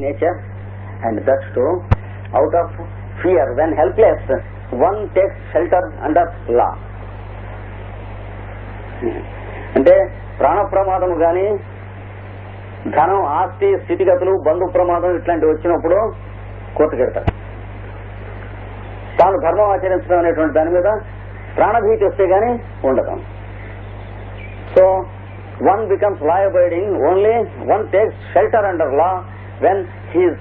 nature, and that too out of fear. When helpless, one takes shelter under law. అంటే ప్రాణ ప్రమాదం కానీ ధనం ఆస్తి స్థితిగతులు బంధు ప్రమాదం ఇట్లాంటివి వచ్చినప్పుడు కోర్టుకెడతాడు. తాను ధర్మం ఆచరించడం అనేటువంటి దాని మీద ప్రాణభీతి వస్తే గానీ ఉండదు. So one becomes law abiding only one takes shelter under law when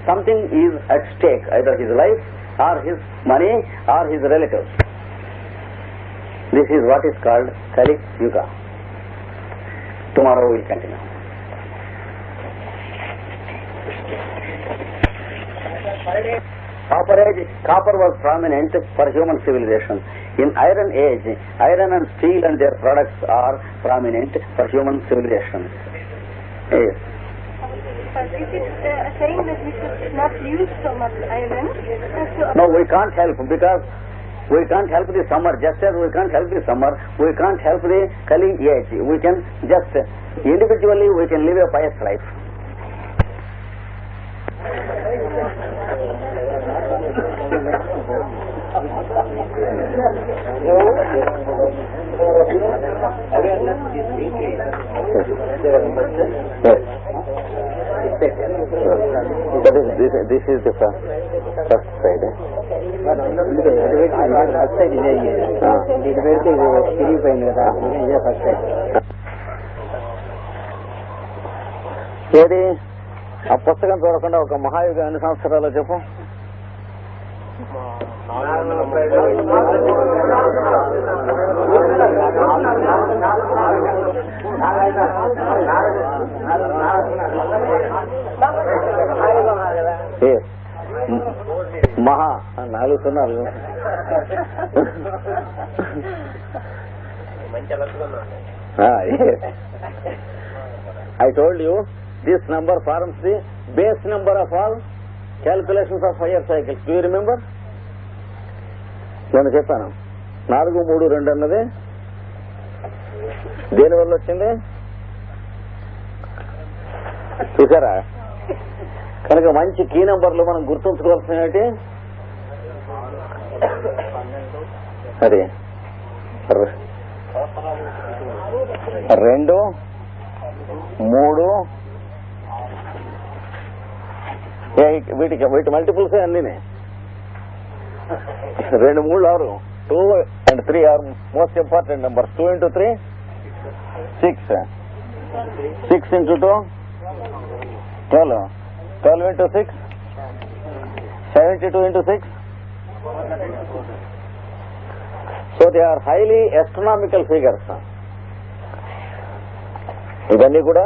something is at stake, either his life or his money or his relatives. This is what is called Kali Yuga. Tomorrow we will continue. Copper was prominent for human civilization. In Iron Age, iron and steel and their products are prominent for human civilization. Yes. Is it saying that we should not use so much iron? No, we can't help, because we can't help the summer. Just as we can't help the summer, we can't help the Kali Age. We can just individually we can live a pious life. This is the first side. ఏది ఆ పుస్తకం చూడకుండా ఒక మహాయుగం ఎన్ని సంవత్సరాలు చెప్పు. మహా 4 సున్నాలు. I told you this number forms the base number of all calculations of higher cycles. Do you remember? నేను చెప్పాను 4, 3, 2 అన్నది దేని వల్ల వచ్చింది చూసారా? కనుక మంచి కీ నంబర్లు మనం గుర్తుంచుకోవాల్సినవి అది 2, 3 వీటి మల్టిపుల్స్ అన్నీ 2, 3, 6. 2 and 3 are most important numbers. 2 into 3 6. 6 into 2 12. 12 into 6 72 into 6. So they are highly astronomical figures. ఇవన్నీ కూడా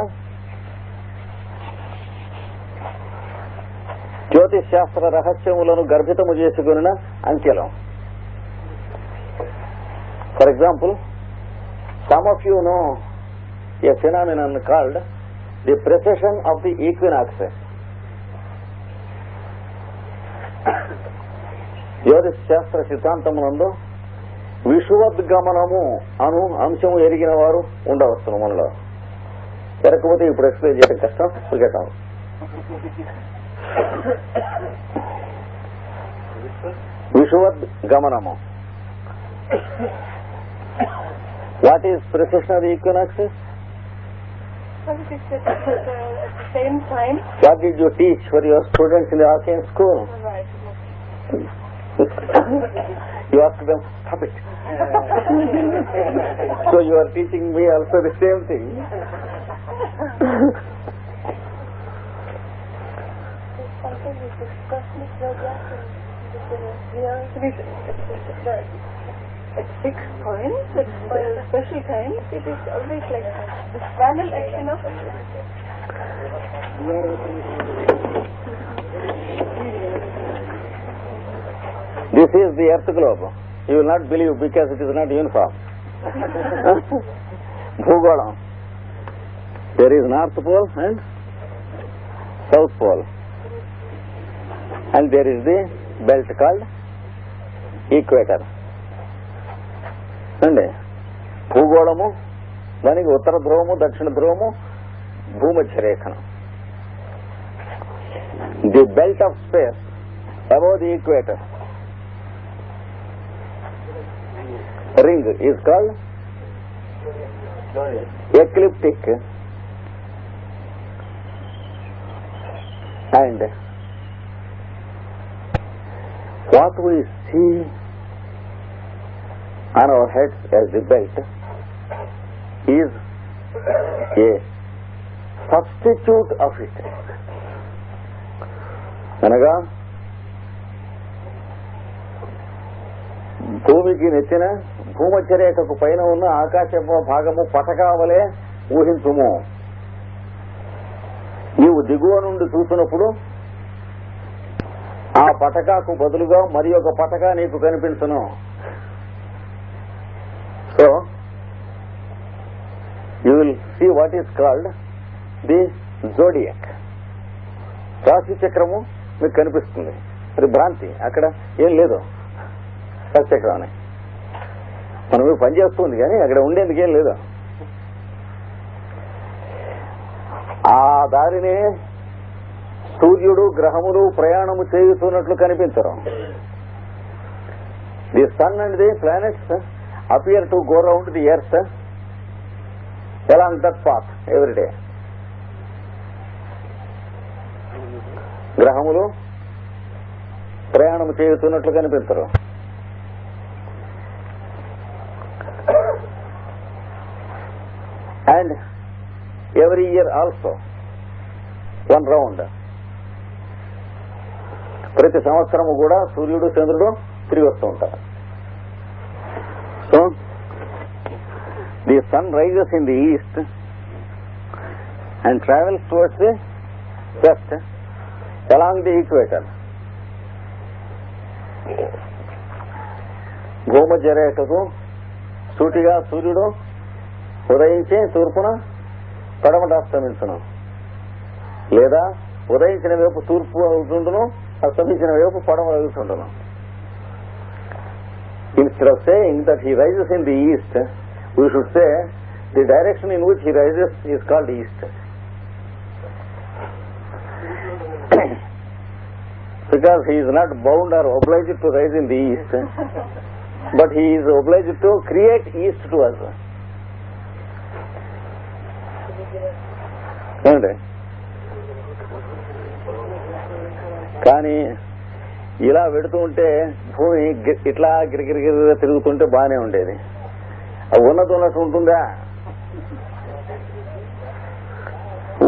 జ్యోతిష్ శాస్త్ర రహస్యములను గర్భితము చేసుకున్న అంకెలు. For example, some of you know a phenomenon called the precession of the equinox. జ్యోతిష్ శాస్త్ర సిద్ధాంతమునందు విషువద్గమనము అను అంశము ఎరిగిన వారు ఉండవచ్చును. మనలో ఎరకపోతే ఇప్పుడు ఎక్స్ప్లెయిన్ చేయడం కష్టం. సుగేటాం విషువద్గమనము. What is precession of the equinox? At the same time. What did you teach for your students in the arcane school? Right. You asked them, stop it. So you are teaching me also the same thing. At fixed points, at special times, it is always like the final action of This is the earth globe. You will not believe because it is not uniform. Bhugolam. There is North Pole and South Pole. And there is the belt called equator. అండి భూగోళము, దానికి ఉత్తర ధ్రువము, దక్షిణ ధ్రువము, భూమధ్య రేఖను. the belt of space above the equator. Ring is called ecliptic, and what we see on our heads as the belt is a substitute of it. అనగా భూమికి నెచ్చిన భూమధ్యరేఖకు పైన ఉన్న ఆకాశ భాగము పటకావలే ఊహించుము. నీవు దిగువ నుండి చూసినప్పుడు ఆ పటకాకు బదులుగా మరి ఒక పటక నీకు కనిపించును. So you will see what is called the zodiac. రాశి చక్రము మీకు కనిపిస్తుంది. అది భ్రాంతి, అక్కడ ఏం లేదు. రాశి చక్రం అని మనం పనిచేస్తుంది కానీ అక్కడ ఉండేందుకు ఏం లేదు. ఆ దారినే సూర్యుడు గ్రహములు ప్రయాణము చేయుతున్నట్లు కనిపించరు. The sun and the planets appear to go round the earth along that path every day. గ్రహములు ప్రయాణం చేయుతున్నట్లు కనిపించరు. And every year also one round. ప్రతి సంవత్సరము కూడా సూర్యుడు చంద్రుడు తిరిగి వస్తూ ఉంటారు. So the sun rises in the east and travels towards the west along the equator. భూమధ్య రేఖకు సూటిగా సూర్యుడు ఉదయించి తూర్పున పడమట అస్తమించును, లేదా ఉదయించిన వైపు తూర్పు అవుతుండును, అస్తమించిన వైపు పడమట అవుతుండును. Instead of saying that he rises in the east, we should say the direction in which he rises is called east. Because he is not bound or obliged to rise in the east, but he is obliged to create east to us. కానీ ఇలా పెడుతూ ఉంటే భూమి ఇట్లా గిరిగిరిగిరి తిరుగుతుంటే బాగానే ఉండేది. ఉన్నట్టు ఉన్నట్టు ఉంటుందా?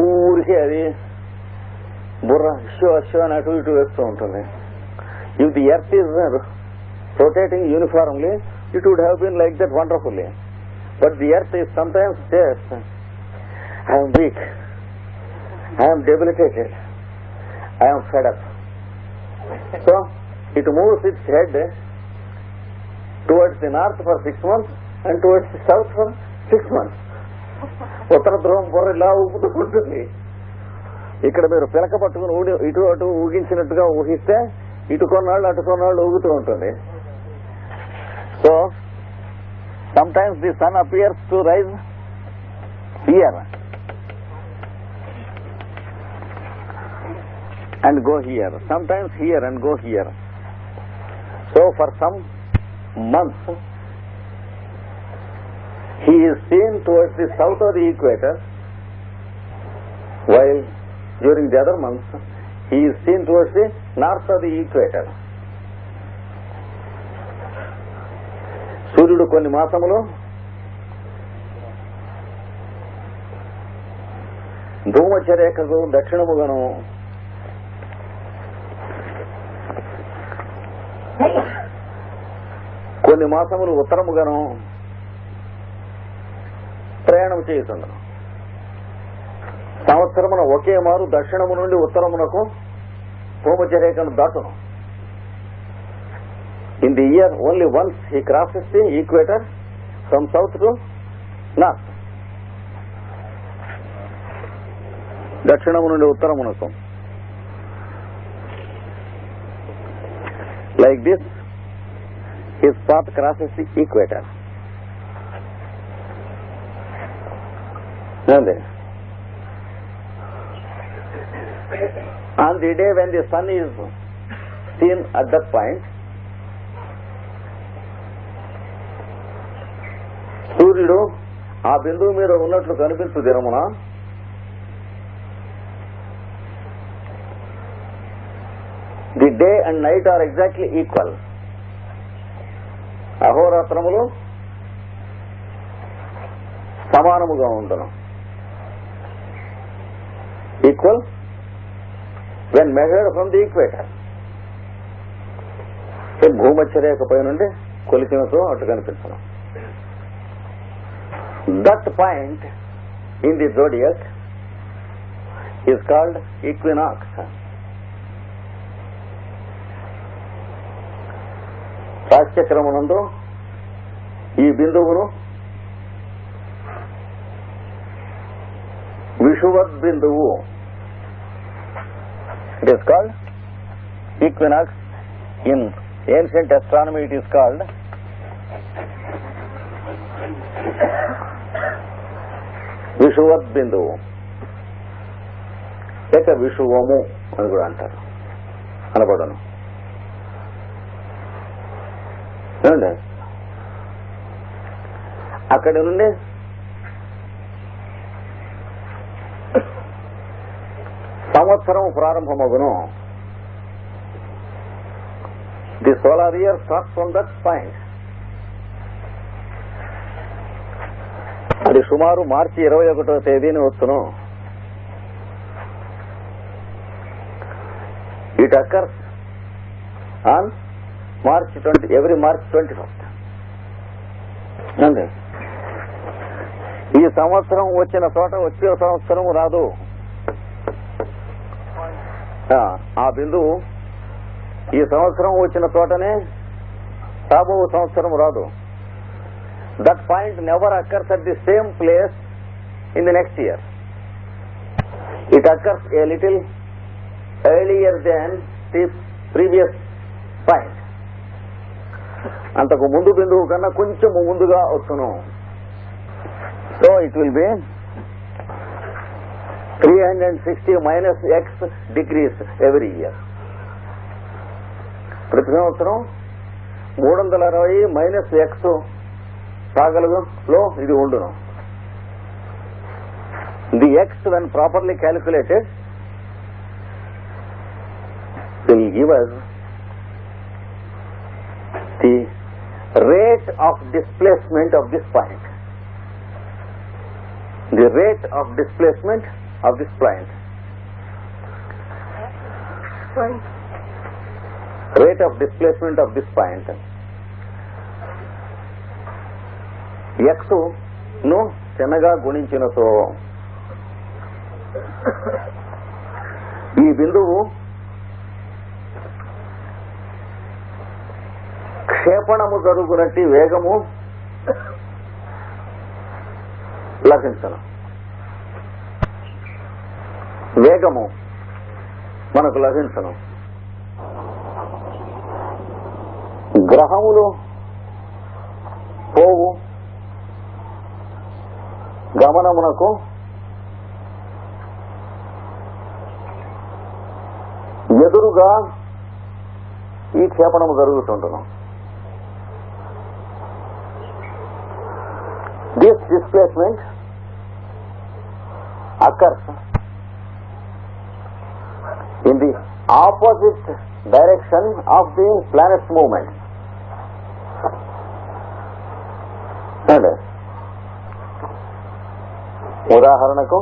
ఊరికే అది బుర్ర అశ్వ అని అటు ఇటు వేస్తూ ఉంటుంది. If the earth is rotating uniformly it would have been like that wonderfully, but the earth is sometimes says I'm weak, I'm debilitated, I'm fed up. So it moves its head towards the north for 6 months and towards the south for 6 months. ఉత్తర ధ్రువం బుర్ర ఇలా ఊపుతూ ఉంటుంది. ఇక్కడ మీరు పిలక పట్టుకుని ఇటు అటు ఊగించినట్టుగా ఊహిస్తే ఇటు కొన్నాళ్ళు అటు కొన్నాళ్ళు ఊగుతూ ఉంటుంది. So sometimes the sun appears to rise here and go here, sometimes here and go here. So for some months he is seen towards the south of the equator, while during the other months he is seen towards the north of the equator. సూర్యుడు కొన్ని మాసములు భూమధ్య రేఖకు దక్షిణముగాను, కొన్ని మాసములు ఉత్తరముగాను ప్రయాణం చేయుచుండను. సంవత్సరమున ఒకే మారు దక్షిణము నుండి ఉత్తరమునకు భూమధ్య రేఖను దాటును. In the year only once he crosses the equator from south to north. దక్షిణము నుండి ఉత్తరమునకు. Like this his path crosses the equator. On the day when the sun is seen at that point, సూర్యుడు ఆ బిందువు మీద ఉన్నట్లు కనిపించు దినమున the day and night are exactly equal. అహోరాత్రములు సమానముగా ఉండును. Equal when measured from the equator. భూమధ్యరేఖ పై నుండి కొలిచినతో అటు కనిపించను. That point in the zodiac is called equinox. రాశిచక్రమునందు ఈ బిందువును విషువద్ బిందువు. It is called equinox. In ancient astronomy it is called విషువద్ బిందువు, లేక విషువము అని కూడా అంటారు. అనబడను. అక్కడి నుండి సంవత్సరం ప్రారంభమగును. The solar year starts from that point. అది సుమారు మార్చి 21వ తేదీని వచ్చును. It occurs on every March 21st. అంతే. ఈ సంవత్సరం వచ్చిన చోట వచ్చే సంవత్సరం రాదు. ఆ బిందువు ఈ సంవత్సరం వచ్చిన చోటనే రాబో సంవత్సరం రాదు. That point never occurs at the same place in the next year. It occurs a little earlier than the previous point. అంతకు ముందు బిందువు కన్నా కొంచెం ముందుగా వచ్చును. So it will be 360 minus x degrees every year. ప్రతి సంవత్సరం 360 మైనస్ ఎక్స్ సాగలులో ఇది ఉండును. The X when properly calculated will give us the rate of displacement of this point. The rate of displacement of this point. Rate of displacement of this point. x ను చిన్నగా గుణించినతో ఈ బిందువు క్షేపణము జరుగునట్టి వేగము లభించను. వేగము మనకు లభించను. గ్రహములు పోవు గమనమునకు ఎదురుగా ఈ క్షేపణము జరుగుతుంటును. This displacement occurs in the opposite direction of the planet's movement. And ఉదాహరణకు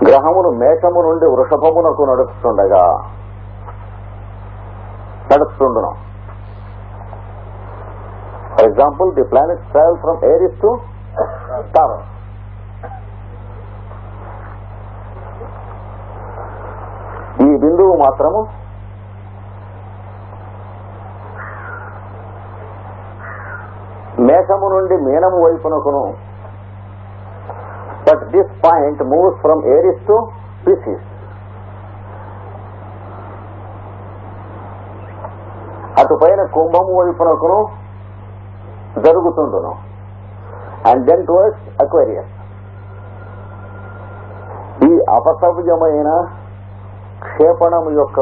గ్రహమును మేషము నుండి వృషభమునకు నడుస్తుండును. For example, the planets travel from Aries to Taurus. ఈ బిందువు మాత్రము మేషము నుండి మీనము వైపునకును. But this point moves from Aries to Pisces. అటుపైన కుంభము వైపునకును జరుగుతుండును. And then towards Aquarius. ఈ అపసవ్యమైన క్షేపణము యొక్క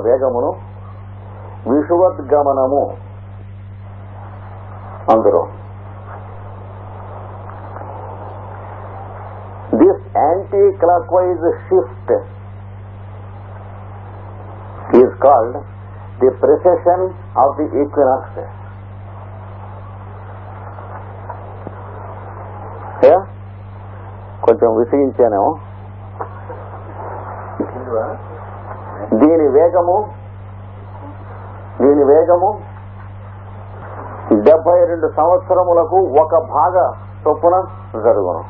వేగమును విషువద్గమనము అందులో. This anti clockwise shift is called the precision of the equinox. కొంచెం విసిగించానేమో. దీని వేగము 72 సంవత్సరములకు ఒక భాగ చొప్పున జరుగును.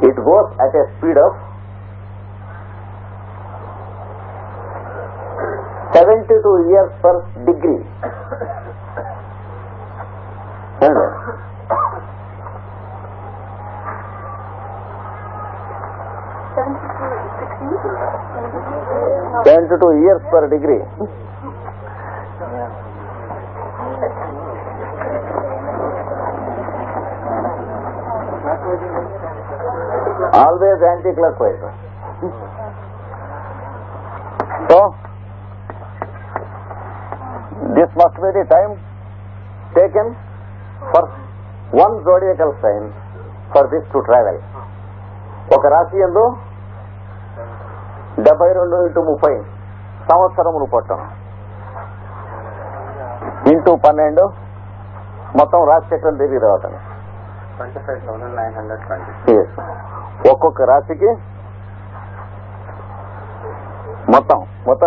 It goes at a speed of 72 years per degree. 72 years per degree. Always anti-clockwise. So, this must be the time taken for one zodiacal sign for this to travel. ఒక రాశి యందు 72 into 30 సంవత్సరములు పట్టం ఇంటూ 12 మొత్తం రాశి చక్రం తిరిగి రావటం 25,920. ఒక్కొక్క రాశికి మొత్తం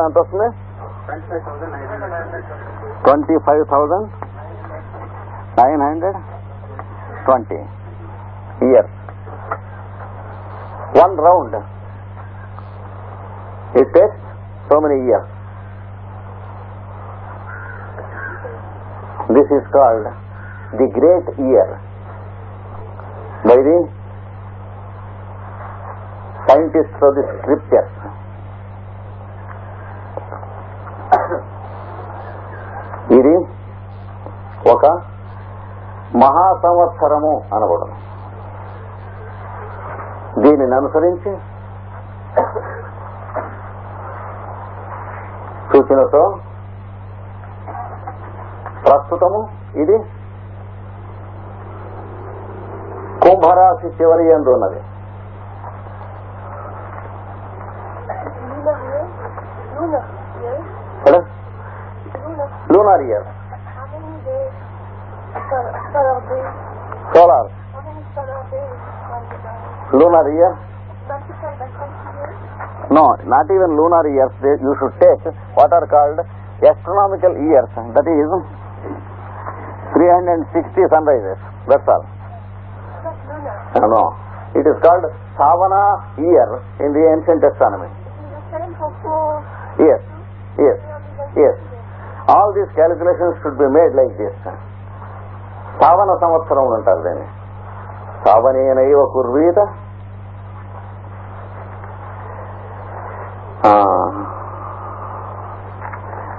ఎంత వస్తుంది? 25,920 years. One round, it takes so many years. This is called the great year by the scientists of the scriptures. ఇది ఒక మహా సంవత్సరము అనబడను. దీనిని అనుసరించి సూచనతో ప్రస్తుతము ఇది కుంభరాశి చివరి యందు ఉన్నది. Lunar year, solar lunar year. No, not even lunar years. You should take what are called astronomical years. That is 360 sunrises. That's all. No, it is called Savana year in the ancient astronomy. Yes. All these calculations should be made like this. Savana సంవత్సరం అంటారు దీన్ని. సావనేనైవ కుర్వీత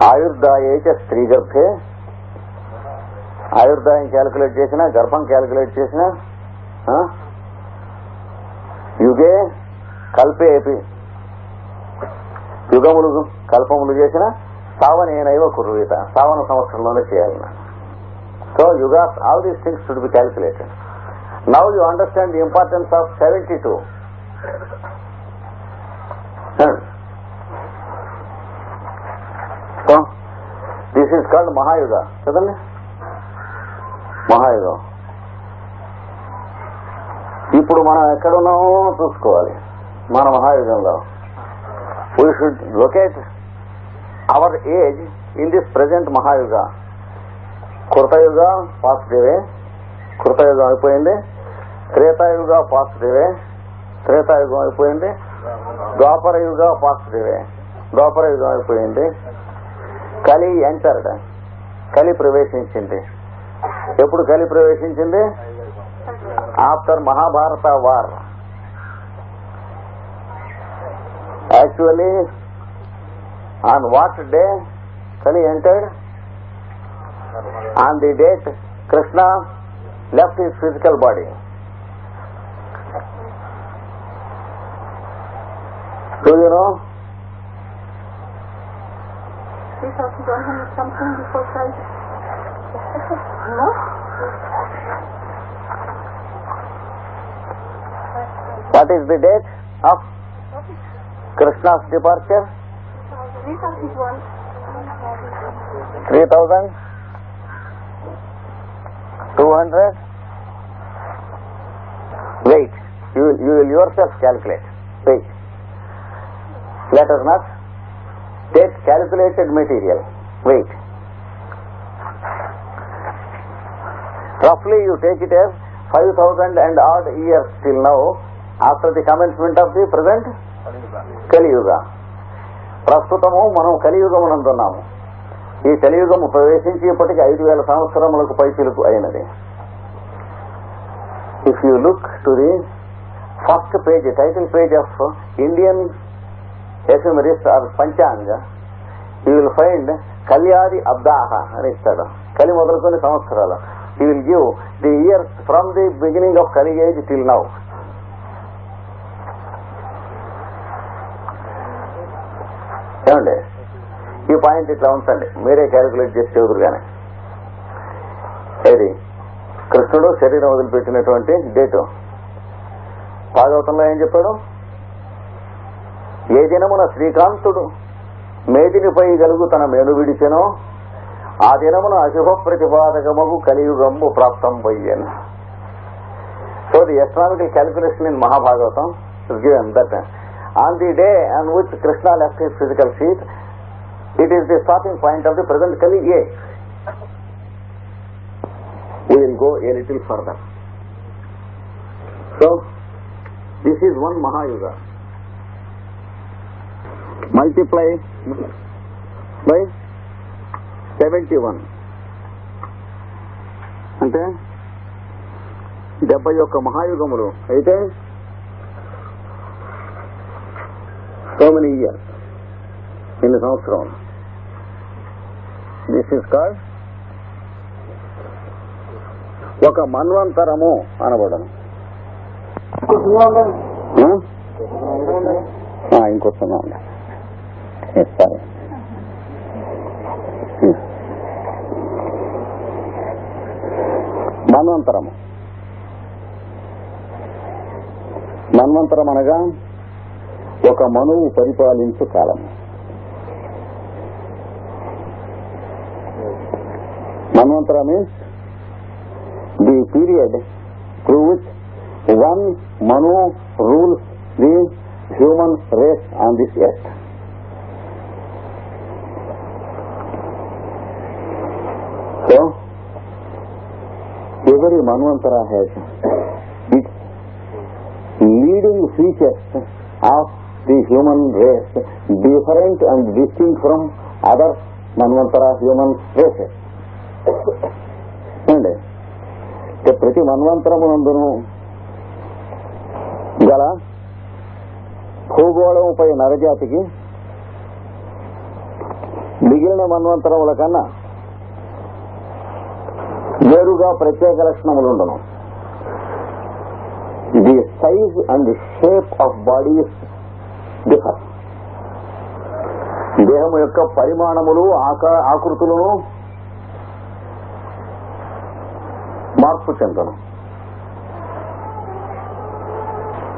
ఆయుర్దాయే చ స్త్రీ గర్భే. ఆయుర్దాయం calculate చేసినా, గర్భం calculate చేసినా, యుగే కల్పేపి యుగములు కల్పములు చేసిన సావనేనైవ కుర్వీత, సావన సంవత్సరంలోనే చేయాలి. So yugas, all these things should be calculated. Now you understand the importance of 72. So, this is called Mahayuga. Kadalli? Mahayuga. ఇప్పుడు మనం ఎక్కడున్నామో చూసుకోవాలి. మన మహాయుగంలో we should locate our age in this present Mahayuga. Kritayuga passed away, కృతయుగం అయిపోయింది. త్రేతాయుగ passed away, Treta Yuga అయిపోయింది. ద్వాపర యుగ పాస్ట్ అవే, ద్వాపర యుగం అయిపోయింది. కలి ఎంటర్డ్, కలి ప్రవేశించింది. ఎప్పుడు కలి ప్రవేశించింది? After Mahabharata war. Actually on what day కలి entered? On the date Krishna left his physical body. Do you know? 3,100 something before Christ. No? What is the date of Krishna's departure? 3,001. 3,200? Wait. You will yourself calculate. Wait. Let us not take calculated material. Wait. Roughly you take it as 5,000 and odd years till now after the commencement of the present కలియుగ. ప్రస్తుతము మనం కలియుగమునందున్నాము. ఈ కలియుగము ప్రవేశించి ఇప్పటికి 5,000 సంవత్సరములకు పైచిలుకు అయినది. If you look to the first page, title page of Indian ephemeris or Panchanga, you will find Kalyadi Abdaha అని ఇస్తాడు. కలి మొదలుకొని సంవత్సరాలు. He will give the years from the beginning of Kali age till now. ఏమండి, ఈ point ఇట్లా ఉంచండి, మీరే క్యాలిక్యులేట్ చేసి చెబుదురు కానీ. ఏది కృష్ణుడు శరీరం వదిలిపెట్టినటువంటి డేటు భాగవతంలో ఏం చెప్పాడు? ఏ దినమున శ్రీకాంతుడు మేదినిపై గలుగు తన మేను విడిచెనో ఆ దినమున అశుభ ప్రతిపాదకమగు కలియుగంబు ప్రాప్తం పోయ్యను. So the astronomical calculation in Mahabhagavatam is given that on the day on which Krishna left his physical sheath, it is the starting point of the present Kali age. We will go a little further. So, this is one Mahayuga. Multiply by 71. అంటే 71 మహాయుగములు అయితే so many years, ఎన్ని సంవత్సరం. This is called ఒక మన్వంతరము అనబడను. ఇంకొస్తున్నా సరే. మన్వంతరము. మన్వంతరం అనగా ఒక మనువు పరిపాలించు కాలం. మన్వంతరం means the period through which one Manu rules the human race on this earth. So, every Manvantara has its leading features of the human race different and distinct from other Manvantara human races. And ప్రతి మన్వంతరమునందును గల భూగోళముపై నరజాతికి మిగిలిన మన్వంతరముల కన్నా వేరుగా ప్రత్యేక లక్షణములుండును. The size and shape of bodies differ. దేహము యొక్క పరిమాణములు ఆకృతులను మార్పు చెందును.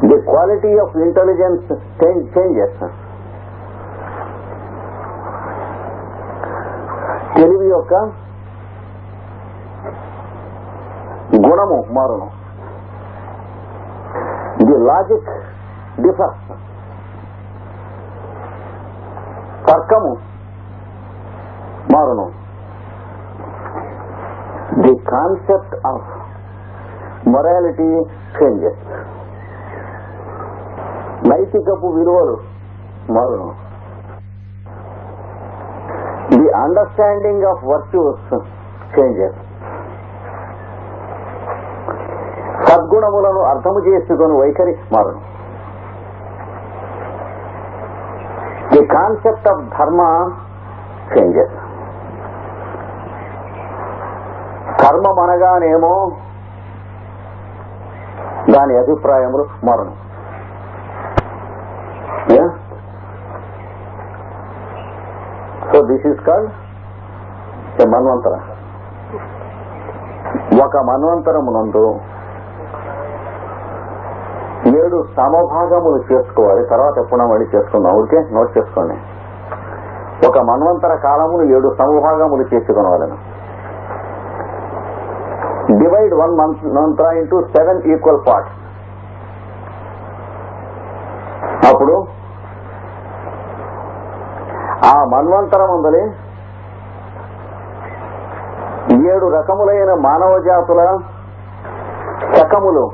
The quality of intelligence changes. తెలివి యొక్క గుణము మారును. The logic differs. తర్కము మారును. The concept of morality changes. నైతికపు విలువలు మారును. The understanding of virtues changes. సద్గుణములను అర్థము చేసుకుని వైఖరి మారును. The concept of dharma changes. కర్మం అనగానేమో దాని అభిప్రాయములు మరణం. So this is called a manvantara. ఒక మన్వంతరమునందు 7 సమభాగములు చేసుకోవాలి. తర్వాత ఎప్పుడైనా మళ్ళీ చేసుకుందాం. ఊరికే నోట్ చేసుకోండి. ఒక మన్వంతర కాలమును 7 సమభాగములు చేసుకునవాలను. డివైడ్ 1 మంత్ర ఇంటూ 7 ఈక్వల్ పార్ట్స్. అప్పుడు ఆ మన్వంతరమందలి 7 రకములైన మానవ జాతుల శకములు